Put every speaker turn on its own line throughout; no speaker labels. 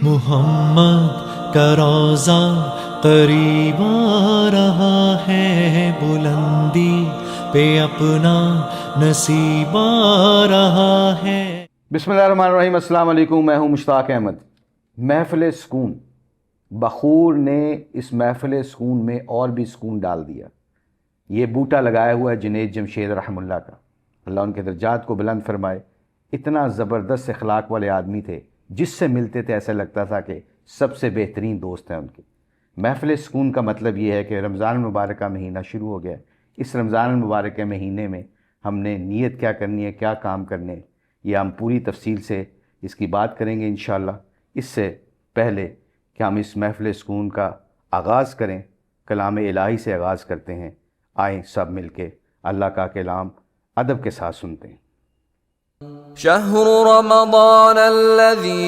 محمد کا روضہ قریب آ رہا ہے، بلندی پہ اپنا نصیب آ رہا ہے۔
بسم اللہ الرحمن الرحیم۔ السلام علیکم، میں ہوں مشتاق احمد۔ محفل سکون، بخور نے اس محفل سکون میں اور بھی سکون ڈال دیا۔ یہ بوٹا لگایا ہوا ہے جنید جمشید رحمہ اللہ کا، اللہ ان کے درجات کو بلند فرمائے۔ اتنا زبردست اخلاق والے آدمی تھے، جس سے ملتے تھے ایسا لگتا تھا کہ سب سے بہترین دوست ہیں ان کے۔ محفل سکون کا مطلب یہ ہے کہ رمضان المبارک کا مہینہ شروع ہو گیا ہے۔ اس رمضان المبارک کے مہینے میں ہم نے نیت کیا کرنی ہے، کیا کام کرنے ہیں، یہ ہم پوری تفصیل سے اس کی بات کریں گے انشاءاللہ۔ اس سے پہلے کہ ہم اس محفل سکون کا آغاز کریں، کلام الہی سے آغاز کرتے ہیں۔ آئیں سب مل کے اللہ کا کلام ادب کے ساتھ سنتے ہیں۔
شہر رمضان الذی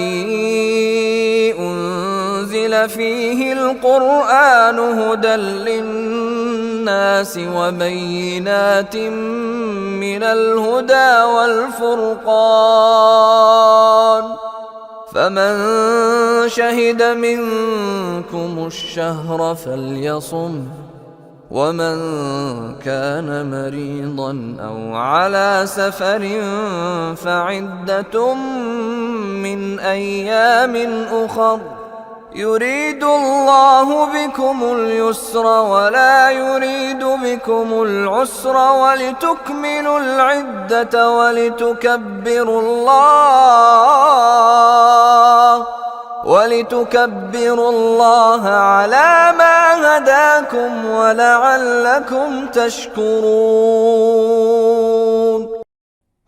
انزل فیہ القرآن ھدی للناس وبینات من الہدی والفرقان فمن شہد منکم الشہر فلیصم ومن كان مريضا أو على سفر فعدة من أيام أخر يريد الله بكم اليسر ولا يريد بكم العسر ولتكملوا العدة وَلِتُكَبِّرُوا اللَّهَ عَلَى مَا هَدَاكُمْ وَلَعَلَّكُمْ تَشْكُرُونَ۔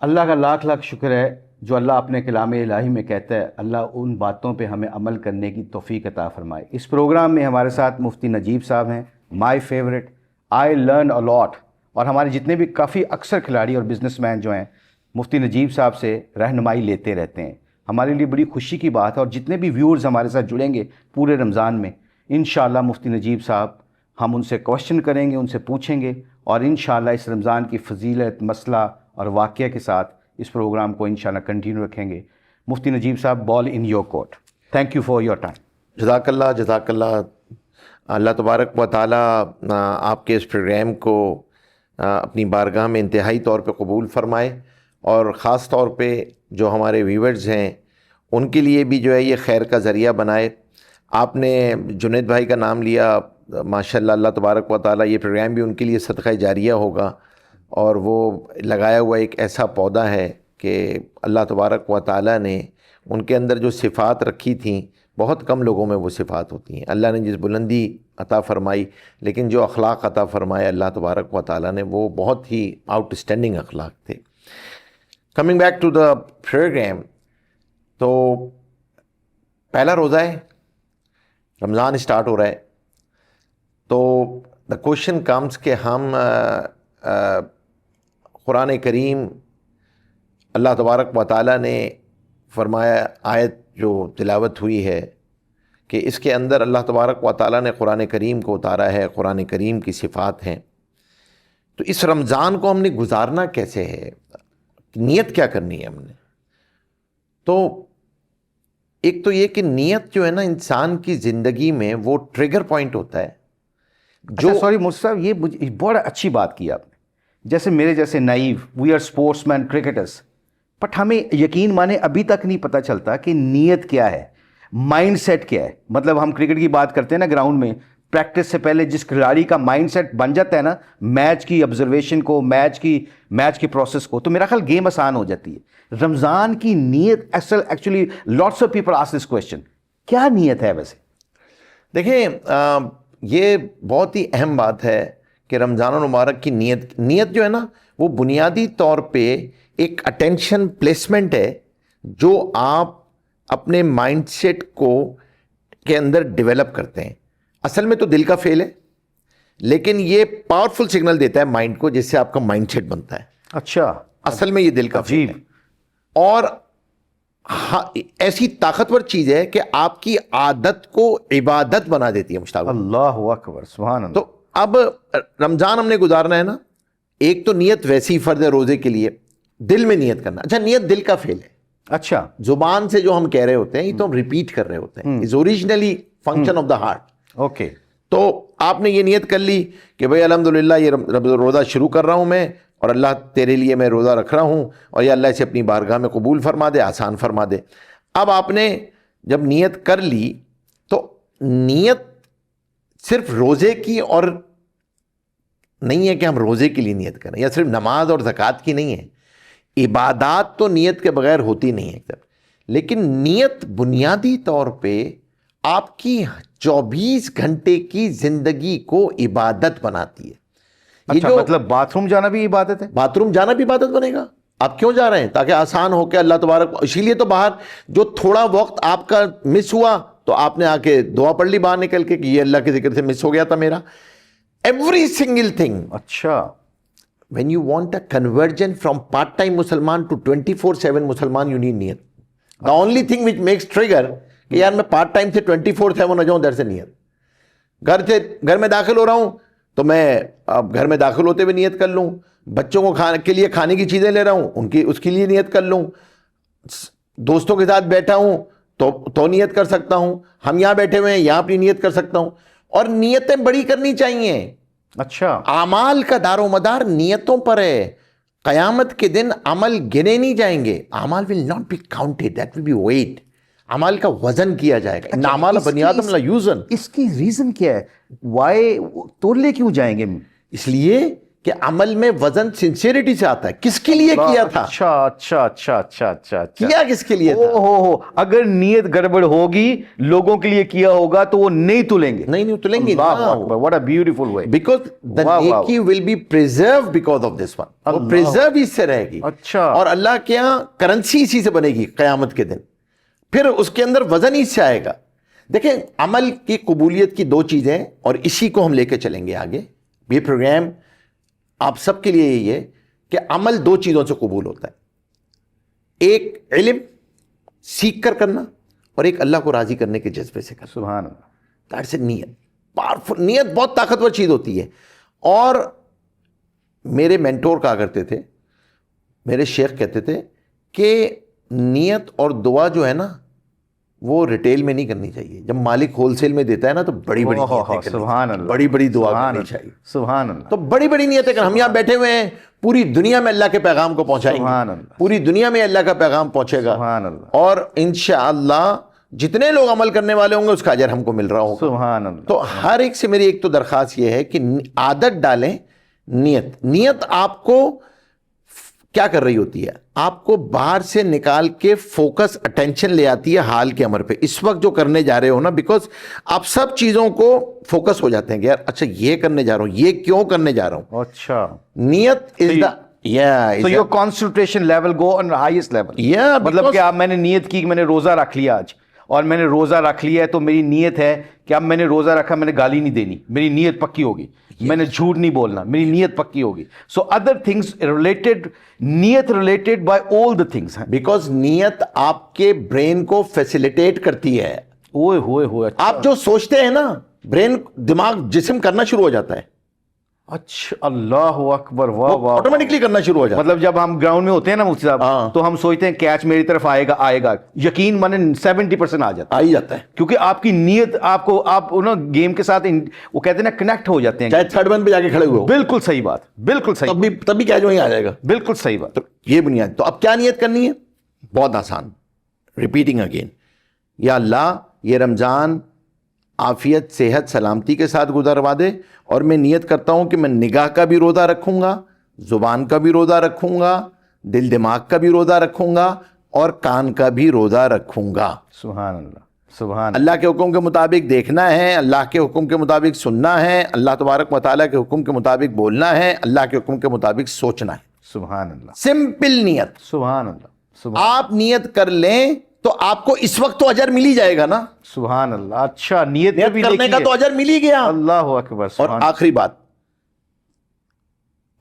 اللہ کا لاکھ لاکھ شکر ہے جو اللہ اپنے کلام الہی میں کہتا ہے، اللہ ان باتوں پہ ہمیں عمل کرنے کی توفیق عطا فرمائے۔ اس پروگرام میں ہمارے ساتھ مفتی نجیب صاحب ہیں، my favourite, I learn a لاٹ، اور ہمارے جتنے بھی کافی اکثر کھلاڑی اور بزنس مین جو ہیں مفتی نجیب صاحب سے رہنمائی لیتے رہتے ہیں۔ ہمارے لیے بڑی خوشی کی بات ہے، اور جتنے بھی ویورز ہمارے ساتھ جڑیں گے پورے رمضان میں، انشاءاللہ مفتی نجیب صاحب ہم ان سے کوشچن کریں گے، ان سے پوچھیں گے، اور انشاءاللہ اس رمضان کی فضیلت، مسئلہ اور واقعہ کے ساتھ اس پروگرام کو انشاءاللہ کنٹینیو رکھیں گے۔ Mufti Najeeb Sahib, ball in your court. Thank you for your time.
جزاک اللہ، جزاک اللہ۔ اللہ تبارک و تعالیٰ آپ کے اس پروگرام کو اپنی بارگاہ میں انتہائی طور پہ قبول فرمائے، اور خاص طور پہ جو ہمارے ویورز ہیں ان کے لیے بھی جو ہے یہ خیر کا ذریعہ بنائے۔ آپ نے جنید بھائی کا نام لیا، ماشاءاللہ، اللہ تبارک و تعالیٰ یہ پروگرام بھی ان کے لیے صدقہ جاریہ ہوگا، اور وہ لگایا ہوا ایک ایسا پودا ہے کہ اللہ تبارک و تعالیٰ نے ان کے اندر جو صفات رکھی تھیں، بہت کم لوگوں میں وہ صفات ہوتی ہیں۔ اللہ نے جس بلندی عطا فرمائی، لیکن جو اخلاق عطا فرمائے اللہ تبارک و تعالیٰ نے، وہ بہت ہی آؤٹ اسٹینڈنگ اخلاق تھے۔ Coming back to the programme, تو پہلا روزہ ہے، رمضان اسٹارٹ ہو رہا ہے، تو دا کوشچن کمز کہ ہم قرآن کریم، اللہ تبارک و تعالیٰ نے فرمایا، آیت جو تلاوت ہوئی ہے کہ اس کے اندر اللہ تبارک و تعالیٰ نے قرآن کریم کو اتارا ہے، قرآن کریم کی صفات ہیں، تو اس رمضان کو ہم نے گزارنا کیسے ہے، نیت کیا کرنی ہے ہم نے؟ تو ایک تو یہ کہ نیت جو ہے نا انسان کی زندگی میں وہ ٹریگر پوائنٹ ہوتا ہے جو
سوری مفتی صاحب، یہ بڑا اچھی بات کی آپ نے۔ جیسے میرے جیسے naive, we are sportsmen, cricketers, but ہمیں یقین مانے ابھی تک نہیں پتہ چلتا کہ نیت کیا ہے، مائنڈ سیٹ کیا ہے۔ مطلب ہم کرکٹ کی بات کرتے ہیں نا، گراؤنڈ میں پریکٹس سے پہلے جس کھلاڑی کا مائنڈ سیٹ بن جاتا ہے نا، میچ کی آبزرویشن کو، میچ کی پروسیس کو، تو میرا خیال گیم آسان ہو جاتی ہے۔ رمضان کی نیت actually lots of people ask this question, کیا نیت ہے ویسے؟
دیکھیں، یہ بہت ہی اہم بات ہے کہ رمضان المبارک کی نیت جو ہے نا، وہ بنیادی طور پہ ایک اٹینشن پلیسمنٹ ہے جو آپ اپنے مائنڈ سیٹ کے اندر ڈیولپ کرتے ہیں۔ اصل میں تو دل کا فعل ہے، لیکن یہ پاورفل سگنل دیتا ہے مائنڈ کو، جس سے آپ کا مائنڈ سیٹ بنتا ہے۔
اچھا،
اصل میں یہ دل کا فعل ہے، اور ایسی طاقتور چیز ہے کہ آپ کی عادت کو عبادت بنا دیتی ہے مشتاق۔
اللہ اکبر، سبحان اللہ۔
تو اب رمضان ہم نے گزارنا ہے نا، ایک تو نیت ویسی فرض ہے روزے کے لیے، دل میں نیت کرنا. اچھا نیت دل کا فعل ہے,
اچھا
زبان سے جو ہم کہہ رہے ہوتے ہیں یہ تو ہم ریپیٹ کر رہے ہوتے ہیں, is originally function of the heart.
Okay.
تو آپ نے یہ نیت کر لی کہ بھئی الحمدللہ یہ روزہ شروع کر رہا ہوں میں, اور اللہ تیرے لیے میں روزہ رکھ رہا ہوں, اور یا اللہ اسے اپنی بارگاہ میں قبول فرما دے, آسان فرما دے. اب آپ نے جب نیت کر لی تو نیت صرف روزے کی اور نہیں ہے کہ ہم روزے کے لیے نیت کریں, یا صرف نماز اور زکوٰۃ کی نہیں ہے. عبادات تو نیت کے بغیر ہوتی نہیں ہے, لیکن نیت بنیادی طور پہ آپ کی 24 گھنٹے کی زندگی کو عبادت بناتی ہے.
اچھا, مطلب باتھ روم جانا بھی عبادت ہے؟
باتھ روم جانا بھی عبادت بنے گا. آپ کیوں جا رہے ہیں؟ تاکہ آسان ہو کے اللہ تبارک, اسی لیے تو باہر جو تھوڑا وقت آپ کا مس ہوا تو آپ نے آ کے دعا پڑھ لی باہر نکل کے کہ یہ اللہ کے ذکر سے مس ہو گیا تھا میرا. Every single thing.
اچھا.
when you want a conversion from part-time مسلمان to 24/7 مسلمان, you need نیت. the only thing which makes trigger کہ یار میں پارٹ ٹائم سے 24/7 ہو جاؤں, در سے نیت. گھر میں داخل ہو رہا ہوں تو میں اب گھر میں داخل ہوتے ہوئے نیت کر لوں. بچوں کو کے لیے کھانے کی چیزیں لے رہا ہوں, اس کے لیے نیت کر لوں. دوستوں کے ساتھ بیٹھا ہوں تو نیت کر سکتا ہوں. ہم یہاں بیٹھے ہوئے ہیں, یہاں اپنی نیت کر سکتا ہوں. اور نیتیں بڑی کرنی چاہیے.
اچھا.
اعمال کا دار و مدار نیتوں پر ہے. قیامت کے دن عمل گنے نہیں جائیں گے. اعمال will not be counted, that will be weighed. اعمال کا وزن کیا جائے گا. ان اعمال بنی آدم لا یوزن.
اس کی ریزن کیا ہے؟ وائی تولے کیوں جائیں گے؟
اس لیے کہ عمل میں وزن سنسیریٹی سے آتا ہے. کس کے لیے کیا تھا؟
اچھا اچھا اچھا اچھا اچھا.
کیا کس کے لیے تھا؟
ہو اگر نیت گڑبڑ ہوگی, لوگوں کے لیے کیا ہوگا تو وہ نہیں تلیں گے.
نہیں تلیں گے.
What a beautiful way.
Because the نیکی will be preserved because of this one. وہ preserve اس سے رہے گی.
اچھا.
اور اللہ کے یہاں کرنسی اسی سے بنے گی قیامت کے دن. پھر اس کے اندر وزن ہی سے آئے گا. دیکھیں عمل کی قبولیت کی 2 چیزیں, اور اسی کو ہم لے کے چلیں گے آگے. یہ پروگرام آپ سب کے لیے یہی ہے کہ عمل 2 چیزوں سے قبول ہوتا ہے. ایک علم سیکھ کر کرنا, اور ایک اللہ کو راضی کرنے کے جذبے سے کرنا.
سبحان اللہ.
دیٹس اے نیت. پاورفل نیت بہت طاقتور چیز ہوتی ہے. اور میرے مینٹور کہا کرتے تھے, میرے شیخ کہتے تھے کہ نیت اور دعا جو ہے نا وہ ریٹیل میں نہیں کرنی چاہیے. جب مالک ہول سیل میں دیتا ہے نا تو بڑی بڑی دعا کرنی چاہیے.
سبحان اللہ.
تو بڑی بڑی نیتیں کر. ہم یہاں بیٹھے ہوئے ہیں, پوری دنیا میں اللہ کے پیغام کو پہنچائیں گے. پوری دنیا میں اللہ کا پیغام پہنچے گا. اور انشاءاللہ جتنے لوگ عمل کرنے والے ہوں گے اس کا اجر ہم کو مل رہا ہوگا.
سبحان اللہ.
تو ہر ایک سے میری ایک تو درخواست یہ ہے کہ عادت ڈالیں نیت. نیت آپ کو کیا کر رہی ہوتی ہے؟ آپ کو باہر سے نکال کے فوکس اٹینشن لے آتی ہے حال کے امر پہ. اس وقت جو کرنے جا رہے ہو نا, بیکاز آپ سب چیزوں کو فوکس ہو جاتے ہیں کہ یار اچھا یہ کرنے جا رہا ہوں, یہ کیوں کرنے جا رہا ہوں.
اچھا.
نیت از دا
So your concentration level go on the highest level.
Yeah,
مطلب کہ اب میں نے نیت کی کہ میں نے روزہ رکھ لیا آج, اور میں نے روزہ رکھ لیا ہے تو میری نیت ہے کہ اب میں نے روزہ رکھا, میں نے گالی نہیں دینی, میری نیت پکی ہوگی. میں نے جھوٹ نہیں بولنا, میری نیت پکی ہوگی. سو ادر تھنگس ریلیٹڈ, نیت related by all the things.
Because نیت آپ کے برین کو فیسیلیٹیٹ کرتی ہے.
اوئے ہوئے ہوئے.
آپ جو سوچتے ہیں نا, برین دماغ جسم کرنا شروع ہو جاتا ہے.
اچھا. اللہ اکبر. واہ واہ.
آٹومیٹکلی کرنا شروع ہو جاتا ہے.
مطلب جب ہم گراؤنڈ میں ہوتے ہیں نا مفتی صاحب, تو ہم سوچتے ہیں کیچ میری طرف آئے گا, یقین مانے 70% آ ہی جاتا
ہے,
کیونکہ آپ کی نیت آپ کو, آپ گیم کے ساتھ وہ کہتے ہیں نا کنیکٹ ہو جاتے ہیں,
چاہے تھرڈ ون پہ جا کے کھڑے ہوئے.
بالکل صحیح بات, بالکل صحیح.
تبھی کیا جو ہی آ جائے گا.
بالکل صحیح بات.
تو یہ بنیاد. تو اب کیا نیت کرنی ہے؟ بہت آسان. Repeating again. یا اللہ یہ رمضان عافیت, صحت, سلامتی کے ساتھ گزروا دے, اور میں نیت کرتا ہوں کہ میں نگاہ کا بھی روزہ رکھوں گا, زبان کا بھی روزہ رکھوں گا, دل دماغ کا بھی روزہ رکھوں گا, اور کان کا بھی روزہ رکھوں گا.
سبحان اللہ. سبحان
اللہ کے حکم کے مطابق دیکھنا ہے, اللہ کے حکم کے مطابق سننا ہے, اللہ تبارک و تعالیٰ کے حکم کے مطابق بولنا ہے, اللہ کے حکم کے مطابق سوچنا ہے.
سبحان اللہ.
سمپل نیت.
سبحان اللہ.
آپ نیت کر لیں تو آپ کو اس وقت تو اجر مل ہی جائے گا نا.
سبحان اللہ. اچھا, نیت
کرنے کا تو اجر مل ہی گیا.
اللہ اکبر.
اور آخری بات,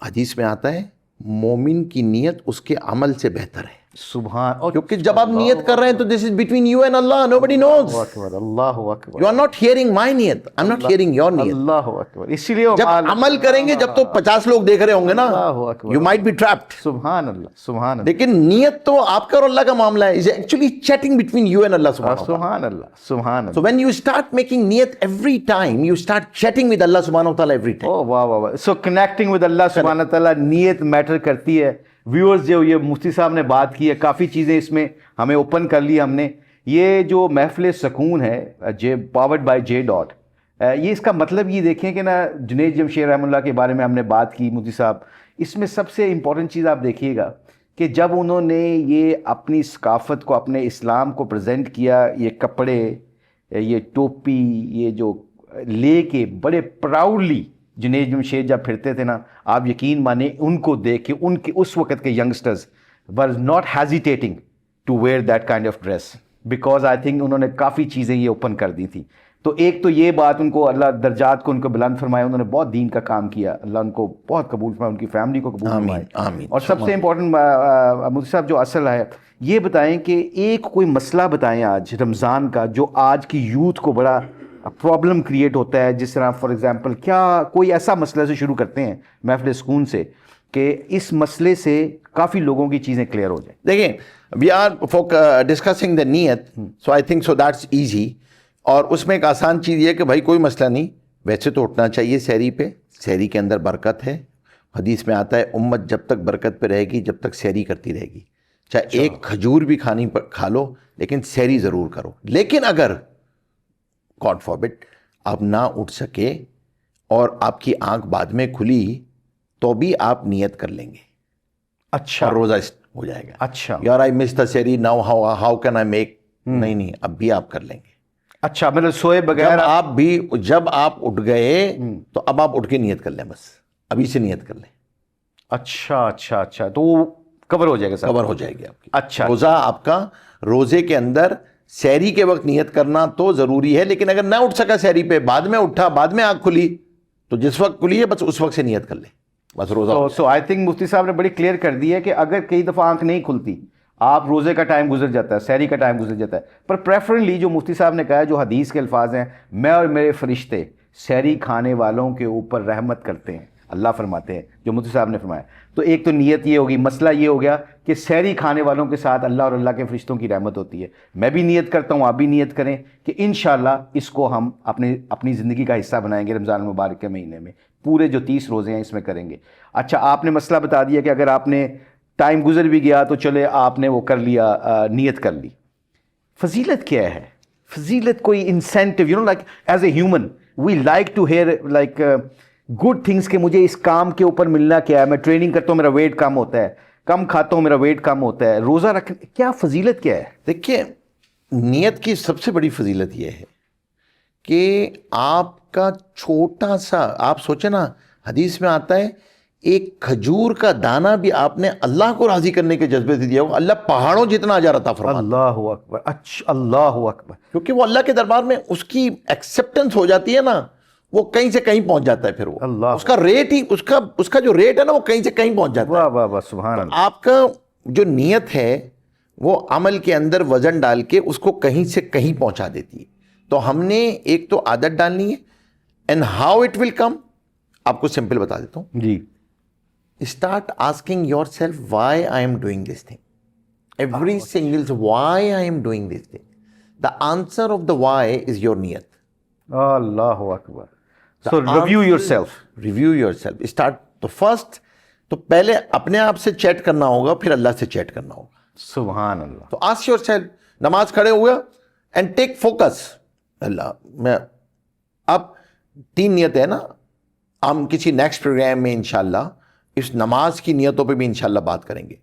حدیث میں آتا ہے مومن کی نیت اس کے عمل سے بہتر ہے.
سبحان. اور
کیونکہ جب آپ نیت کر رہے ہیں تو this is between you and Allah, nobody knows.
اکبر, اللہ اکبر,
You are not hearing my نیت, I'm not hearing your نیت.
اللہ اکبر. اسی لیے
جب عمل کریں گے جب تو 50 لوگ دیکھ رہے ہوں گے نا,
اللہ اکبر.
you might be trapped.
سبحان اللہ, سبحان اللہ,
لیکن نیت تو آپ کا اور اللہ کا معاملہ ہے. It's actually chatting between you and Allah subhanahu wa ta'ala.
سبحان اللہ, سبحان اللہ.
So when you start making نیت every time, you start chatting with Allah subhanahu wa ta'ala every time.
او واہ واہ واہ. سو کنیکٹنگ ود اللہ سبحانہ تعالیٰ, نیت میٹر کرتی ہے. ویورز جو یہ مفتی صاحب نے بات کی ہے, کافی چیزیں اس میں ہمیں اوپن کر لی ہم نے. یہ جو محفل سکون ہے پاورڈ بائی جے ڈاٹ, یہ اس کا مطلب یہ دیکھیں کہ نا, جنید جمشید رحمہ اللہ کے بارے میں ہم نے بات کی مفتی صاحب, اس میں سب سے امپورٹنٹ چیز آپ دیکھیے گا کہ جب انہوں نے یہ اپنی ثقافت کو, اپنے اسلام کو پریزنٹ کیا, یہ کپڑے, یہ ٹوپی, یہ جو لے کے بڑے پراؤڈلی جنید جمشید جب پھرتے تھے نا, آپ یقین مانیں ان کو دیکھ کے ان کے اس وقت کے youngsters were not hesitating to wear that kind of dress because I think انہوں نے کافی چیزیں یہ اوپن کر دی تھی. تو ایک تو یہ بات, ان کو اللہ درجات کو ان کو بلند فرمائے, انہوں نے بہت دین کا کام کیا, اللہ ان کو بہت قبول فرمائے, ان کی فیملی کو قبول فرمائے. اور سب سے امپورٹنٹ مفتی صاحب جو اصل ہے, یہ بتائیں کہ ایک کوئی مسئلہ بتائیں آج رمضان کا جو آج کی یوتھ کو بڑا پرابلم کریٹ ہوتا ہے. جس طرح فار ایگزامپل کیا کوئی ایسا مسئلہ سے شروع کرتے ہیں محفل سکون سے کہ اس مسئلے سے کافی لوگوں کی چیزیں کلیئر ہو جائیں.
دیکھیں, we are discussing the niyyat, so I think so that's easy. اور اس میں ایک آسان چیز یہ کہ بھائی کوئی مسئلہ نہیں, ویسے تو اٹھنا چاہیے سحری پہ, سحری کے اندر برکت ہے. حدیث میں آتا ہے امت جب تک برکت پہ رہے گی جب تک سحری کرتی رہے گی, چاہے ایک کھجور بھی کھا لو لیکن سحری ضرور کرو. لیکن اگر گاڈ فاربڈ آپ نہ اٹھ سکے اور آپ کی آنکھ بعد میں کھلی تو بھی آپ نیت کر لیں گے.
اچھا,
روزہ ہو جائے گا.
اچھا
یار I miss the sehri now, how can I make, نہیں اب بھی آپ کر لیں گے.
اچھا, مطلب سوئے بغیر
جب آپ اٹھ گئے تو اب آپ اٹھ کے نیت کر لیں, بس ابھی سے نیت کر لیں.
اچھا اچھا اچھا, تو وہ کور ہو جائے گا,
کور ہو جائے گی آپ کی.
اچھا,
روزہ آپ کا, روزے کے اندر سحری کے وقت نیت کرنا تو ضروری ہے, لیکن اگر نہ اٹھ سکا سحری پہ, بعد میں اٹھا, بعد میں آنکھ کھلی, تو جس وقت کھلی ہے بس اس وقت سے نیت کر لیں, بس روزہ.
سو آئی تھنک مفتی صاحب نے بڑی کلیئر کر دی ہے کہ اگر کئی دفعہ آنکھ نہیں کھلتی, آپ روزے کا ٹائم گزر جاتا ہے, سحری کا ٹائم گزر جاتا ہے, پر پریفرنلی جو مفتی صاحب نے کہا ہے, جو حدیث کے الفاظ ہیں, میں اور میرے فرشتے سحری کھانے والوں کے اوپر رحمت کرتے ہیں, اللہ فرماتے ہیں, جو مفتی صاحب نے فرمایا. تو ایک تو نیت یہ ہوگی, مسئلہ یہ ہو گیا کہ سحری کھانے والوں کے ساتھ اللہ اور اللہ کے فرشتوں کی رحمت ہوتی ہے. میں بھی نیت کرتا ہوں, آپ بھی نیت کریں کہ انشاءاللہ اس کو ہم اپنی زندگی کا حصہ بنائیں گے. رمضان المبارک کے مہینے میں پورے جو 30 روزے ہیں اس میں کریں گے. اچھا, آپ نے مسئلہ بتا دیا کہ اگر آپ نے ٹائم گزر بھی گیا تو چلے آپ نے وہ کر لیا, نیت کر لی. فضیلت کیا ہے؟ فضیلت کوئی incentive, you know like as a human we like to hear like good things کہ مجھے اس کام کے اوپر ملنا کیا ہے. میں ٹریننگ کرتا ہوں, میرا ویٹ کم ہوتا ہے, کم کھاتا ہوں, میرا ویٹ کم ہوتا ہے. روزہ رکھنے کیا فضیلت کیا ہے؟
دیکھیے, نیت کی سب سے بڑی فضیلت یہ ہے کہ آپ کا چھوٹا سا, آپ سوچیں نا, حدیث میں آتا ہے ایک کھجور کا دانہ بھی آپ نے اللہ کو راضی کرنے کے جذبے سے دیا ہوگا, اللہ پہاڑوں جتنا اجر عطا فرماتا ہے.
اللہ اکبر. اچھا, اللہ اکبر.
کیونکہ وہ اللہ کے دربار میں اس کی ایکسیپٹنس ہو جاتی ہے نا, وہ کہیں سے کہیں پہنچ جاتا ہے. پھر وہ
اللہ,
اس کا ریٹ ہی, اس کا جو ریٹ ہے نا, وہ کہیں سے کہیں پہنچ جاتا ہے.
واہ واہ واہ, سبحان اللہ.
آپ کا جو نیت ہے وہ عمل کے اندر وزن ڈال کے اس کو کہیں سے کہیں پہنچا دیتی ہے. تو ہم نے ایک تو عادت ڈالنی ہے, اینڈ ہاؤ اٹ ول کم, آپ کو سمپل بتا دیتا ہوں.
جی,
Start asking yourself why I am doing this thing. Every single why I am doing this thing. The answer of the why is your niyat.
Allah Akbar. So review yourself.
Review yourself. Start the first. تو پہلے اپنے آپ سے chat کرنا ہوگا, پھر اللہ سے chat کرنا ہوگا.
سبحان اللہ.
تو ask yourself, نماز کھڑے ہوئے and take focus. اللہ, میں اب 3 نیتیں ہیں نا, ہم کسی نیکسٹ پروگرام میں انشاءاللہ اس نماز کی نیتوں پہ بھی انشاءاللہ بات کریں گے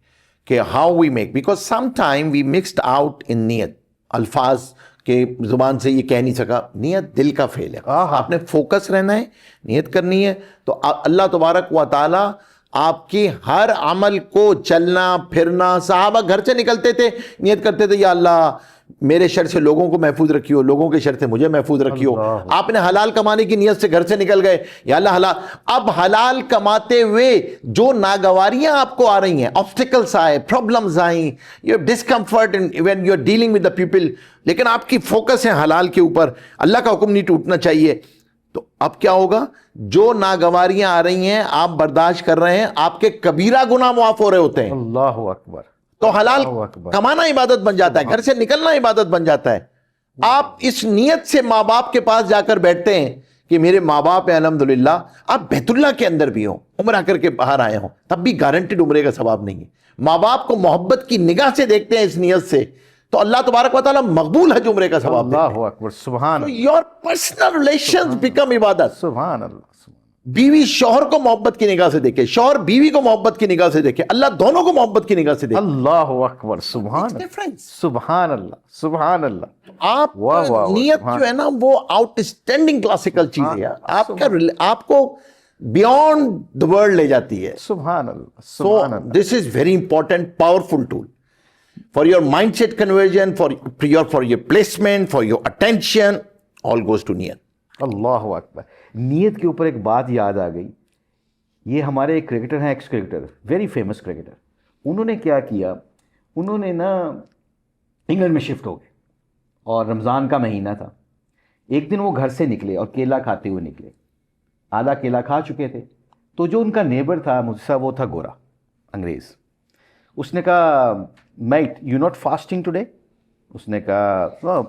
کہ how we make, because some time we mixed out ان نیت. الفاظ کے زبان سے یہ کہہ نہیں سکا, نیت دل کا فعل ہے. آپ نے فوکس رہنا ہے, نیت کرنی ہے, تو اللہ تبارک و تعالیٰ آپ کی ہر عمل کو چلنا پھرنا. صحابہ گھر سے نکلتے تھے نیت کرتے تھے یا اللہ میرے شر سے لوگوں کو محفوظ رکھیو, لوگوں کے شر سے مجھے محفوظ رکھیو. آپ نے حلال کمانے کی نیت سے گھر سے نکل گئے, یا اللہ حلال. اب حلال کماتے ہوئے جو ناگواریاں آپ کو آ رہی ہیں, آبسٹیکلس آئے, پرابلمز آئیں, you have discomfort when you are dealing with the people, لیکن آپ کی فوکس ہے حلال کے اوپر, اللہ کا حکم نہیں ٹوٹنا چاہیے, تو اب کیا ہوگا؟ جو ناگواریاں آ رہی ہیں آپ برداشت کر رہے ہیں, آپ کے کبیرہ گناہ معاف ہو رہے ہوتے ہیں.
اللہ اکبر.
تو حلال کمانا عبادت بن جاتا ہے, گھر سے نکلنا عبادت بن جاتا ہے. آپ اس نیت سے ماں باپ کے پاس جا کر بیٹھتے ہیں کہ میرے ماں باپ ہیں الحمدللہ, آپ بیت اللہ کے اندر بھی ہوں, عمرہ کر کے باہر آئے ہوں, تب بھی گارنٹیڈ عمرے کا ثواب نہیں ہے. ماں باپ کو محبت کی نگاہ سے دیکھتے ہیں اس نیت سے, تو اللہ تبارک و تعالیٰ مقبول حج عمرے کا ثواب دیتے ہیں.
اللہ اکبر. سبحان اللہ.
یور پرسنل ریلیشنز بیکم عبادت.
سبحان اللہ.
بیوی شوہر کو محبت کی نگاہ سے دیکھے, شوہر بیوی کو محبت کی نگاہ سے دیکھے, اللہ دونوں کو محبت کی نگاہ سے دیکھے.
اللہ اکبر. سبحان اللہ. سبحان اللہ. سبحان اللہ.
آپ نیت جو ہے نا وہ آؤٹ اسٹینڈنگ کلاسیکل چیز ہے, آپ کو بیونڈ دا ورلڈ لے جاتی ہے.
سبحان Allah.
So this is very important, powerful tool for your mindset conversion, for your placement, for your attention, all goes to niyyat.
Allah اکبر. نیت کے اوپر ایک بات یاد آ گئی. یہ ہمارے ایک کرکٹر ہیں, x cricketer, very famous cricketer. انہوں نے کیا کیا, انہوں نے نا انگلینڈ میں شفٹ ہو گئے اور رمضان کا مہینہ تھا. ایک دن وہ گھر سے نکلے اور کیلا کھاتے ہوئے نکلے. آدھا کیلا کھا چکے تھے, تو جو ان کا نیبر تھا مجھ سے, وہ تھا گورا انگریز. اس نے کہا mate you not fasting today? اس نے کہا I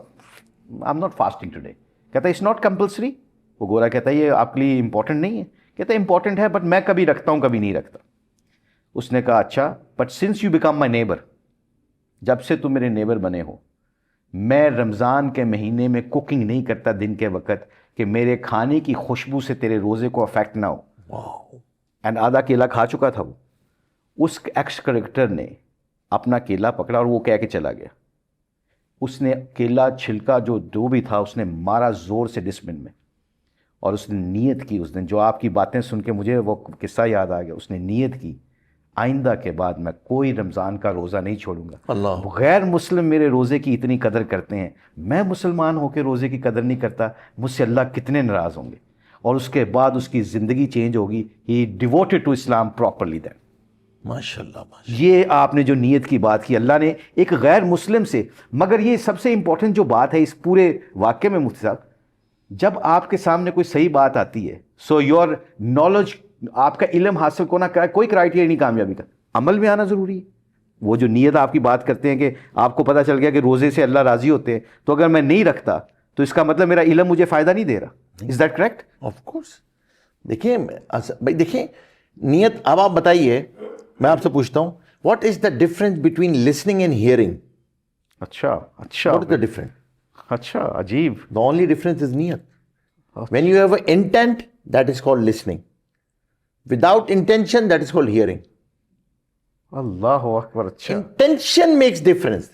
am not fasting today. کہتا اٹس ناٹ کمپلسری. وہ گورا کہتا ہے یہ آپ کے لیے امپورٹنٹ نہیں ہے؟ کہتا ہے امپورٹنٹ ہے بٹ میں کبھی رکھتا ہوں کبھی نہیں رکھتا. اس نے کہا اچھا, but since you become my neighbour, جب سے تم میرے نیبر بنے ہو, میں رمضان کے مہینے میں کوکنگ نہیں کرتا دن کے وقت کہ میرے کھانے کی خوشبو سے تیرے روزے کو افیکٹ نہ ہو. اینڈ آدھا کیلا کھا چکا تھا وہ. اس ایکس کریکٹر نے اپنا کیلا پکڑا اور وہ کہہ کے چلا گیا. اس نے کیلا چھلکا جو بھی تھا اس نے مارا زور سے ڈسٹبن میں, اور اس نے نیت کی اس دن, جو آپ کی باتیں سن کے مجھے وہ قصہ یاد آ گیا, اس نے نیت کی آئندہ کے بعد میں کوئی رمضان کا روزہ نہیں چھوڑوں گا.
اللہ.
غیر مسلم میرے روزے کی اتنی قدر کرتے ہیں, میں مسلمان ہو کے روزے کی قدر نہیں کرتا, مجھ سے اللہ کتنے ناراض ہوں گے. اور اس کے بعد اس کی زندگی چینج ہوگی. ہی ڈیووٹڈ ٹو اسلام پراپرلی دین.
ماشاءاللہ.
یہ آپ نے جو نیت کی بات کی, اللہ نے ایک غیر مسلم سے, مگر یہ سب سے امپورٹنٹ جو بات ہے اس پورے واقعے میں مفتی صاحب, جب آپ کے سامنے کوئی صحیح بات آتی ہے, سو یور نالج, آپ کا علم حاصل ہونا کوئی کرائٹیریا نہیں کامیابی کا, عمل میں آنا ضروری ہے. وہ جو نیت آپ کی بات کرتے ہیں کہ آپ کو پتہ چل گیا کہ روزے سے اللہ راضی ہوتے ہیں, تو اگر میں نہیں رکھتا تو اس کا مطلب میرا علم مجھے فائدہ نہیں دے رہا. Is that correct?
Of course. دیکھیں بھائی, دیکھیں نیت. اب آپ بتائیے, میں آپ سے پوچھتا ہوں, what is the difference between listening and hearing?
اچھا اچھا.
What is the difference?
اچھا عجیب.
The only difference is niyat. When you have an intent, that is called listening. Without intention, that is called hearing.
اللہ اکبر. اچھا.
Intention makes difference.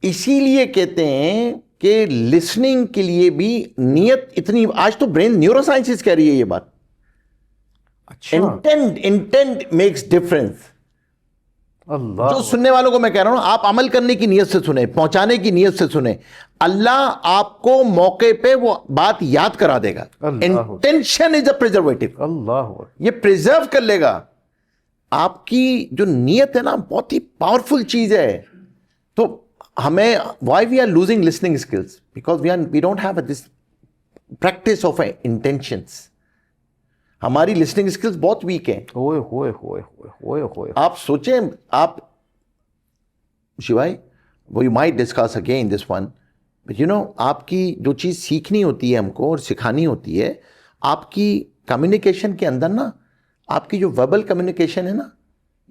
اسی لیے کہتے ہیں کہ listening کے لیے بھی نیت اتنی, آج تو برین نیورو سائنسز کہہ رہی ہے یہ بات.
اچھا.
Intent makes difference.
اللہ.
جو سننے والوں کو میں کہہ رہا ہوں, آپ عمل کرنے کی نیت سے سنیں, پہنچانے کی نیت سے سنیں, اللہ آپ کو موقع پہ وہ بات یاد کرا دے گا. Intention is a preservative.
اللہ.
یہ پریزرو کر لے گا. آپ کی جو نیت ہے نا بہت ہی پاورفل چیز ہے. تو ہمیں why we are losing listening skills, because we don't have this practice of intentions. ہماری لسننگ اسکلس بہت ویک ہیں.
ہوئے ہوئے ہوئے ہوئے ہوئے.
آپ سوچیں, آپ شیوائی, we might discuss again this one, but you know آپ کی جو چیز سیکھنی ہوتی ہے ہم کو اور سکھانی ہوتی ہے, آپ کی کمیونیکیشن کے اندر نا, آپ کی جو وربل کمیونیکیشن ہے نا,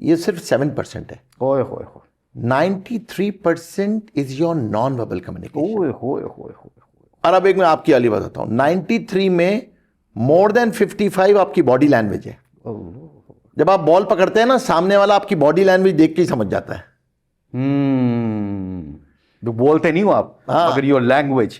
یہ صرف 7% ہے.
ہوئے ہوئے ہوئے.
93% is your non verbal communication.
ہوئے ہوئے ہوئے ہوئے.
اور اب ایک میں آپ کی علی بتاتا ہوں, 93 میں مور دین 55 آپ کی باڈی لینگویج ہے. جب آپ بال پکڑتے ہیں نا, سامنے والا آپ کی باڈی لینگویج دیکھ کے ہی سمجھ جاتا ہے.
بولتے نہیں ہو آپ, اگر your language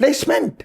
placement.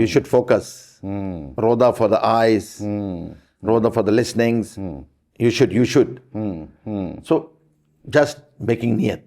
you should focus. Roda for the eyes, Roda for the listenings. You should. So just making niyat.